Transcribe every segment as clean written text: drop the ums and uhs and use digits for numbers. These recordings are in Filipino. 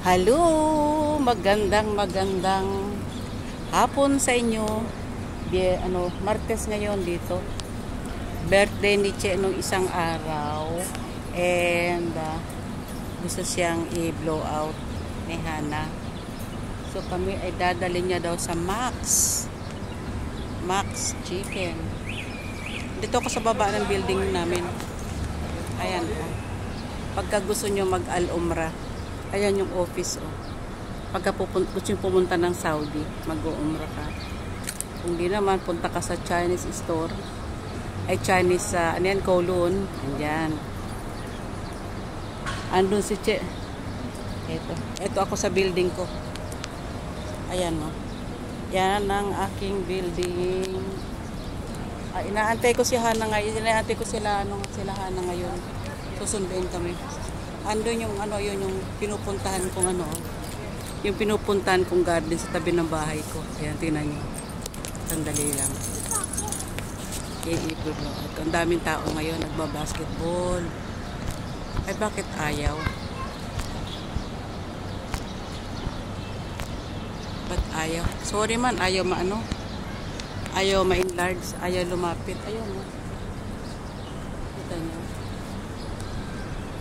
Hello, magandang hapon sa inyo. Martes ngayon dito. Birthday ni Che nung isang araw. And gusto siyang i-blow out ni Hana. So kami ay dadali niya daw sa Max Chicken. Dito ako sa baba ng building namin. Ayan po. Pagka gusto nyo mag-al-umrah, ayan yung office. Pagka gusto nyo pumunta ng Saudi, mag-umrah ka. Kung di naman, punta ka sa Chinese store. Ay Chinese, Kowloon. Ayan. Andun si Che. Ito ako sa building ko. Ayan mo. Yan ang aking building. Inaantay ko si Hana ngayon. Inaantay ko sila Hana ngayon. Susunduin kami. Andun yung yun yung pinupuntahan kong yung pinupuntahan kong garden sa tabi ng bahay ko. Ayan, tingnan niyo. Sandali lang. Ang daming tao ngayon nagba-basketball. Ay, bakit ayaw? Ba't ayaw? Sorry man, ayaw ayaw ma-enlarge, ayaw lumapit. Ayaw mo. Kita niyo.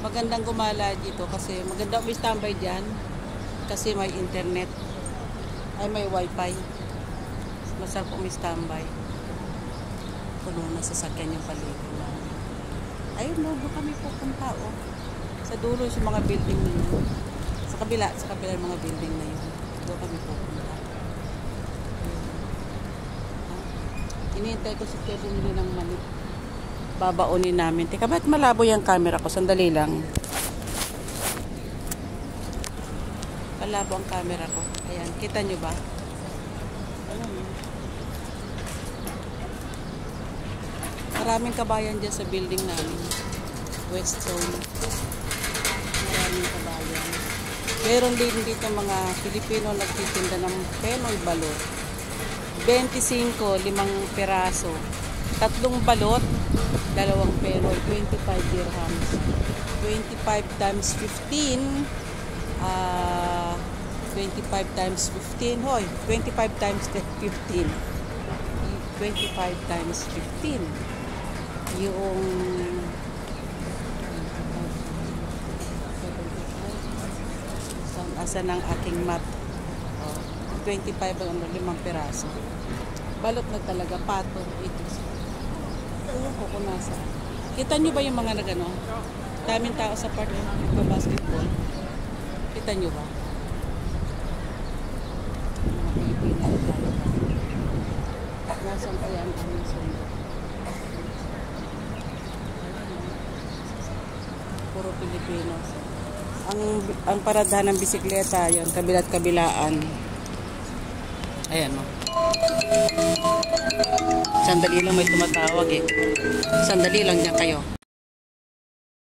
Magandang gumala dito kasi maganda may standby dyan kasi may internet ay may wifi. Masarap kung may standby. Puno na sasakyan yung paligid namin. Ayun, doon kami pupunta sa dulo sa mga building na yun. Sa kabila ng mga building na yun. Doon kami pupunta. Inihintay ko si Kevin nila ng mani. Babaonin namin. Teka, ba't malabo yung camera ko? Sandali lang. Malabo ang camera ko. Ayan, kita nyo ba? Ayan. Maraming kabayan dyan sa building namin. West Zone. Maraming kabayan. Meron din dito mga Pilipino nagtitinda ng Penoy balot. 25, 5 piraso. 3 balot, 2 Penoy, 25 dirhams. 25 times 15, 25 times 15, hoy, 25 times 15. 25 times 15. Yung asan ang aking mat. 25 ang 5 piraso. Balot na talaga, pato. Ito. Ewan ko kung nasa. Kita nyo ba yung mga daming tao sa park ng basketball? Kita nyo ba? Mga Pilipino. Nasaan kaya ang aming sundo? Puro Pilipino. Ang paradahan ng bisikleta, yun, kabila't kabilaan. Ayan o. Sandali lang may tumatawag Sandali lang niya kayo.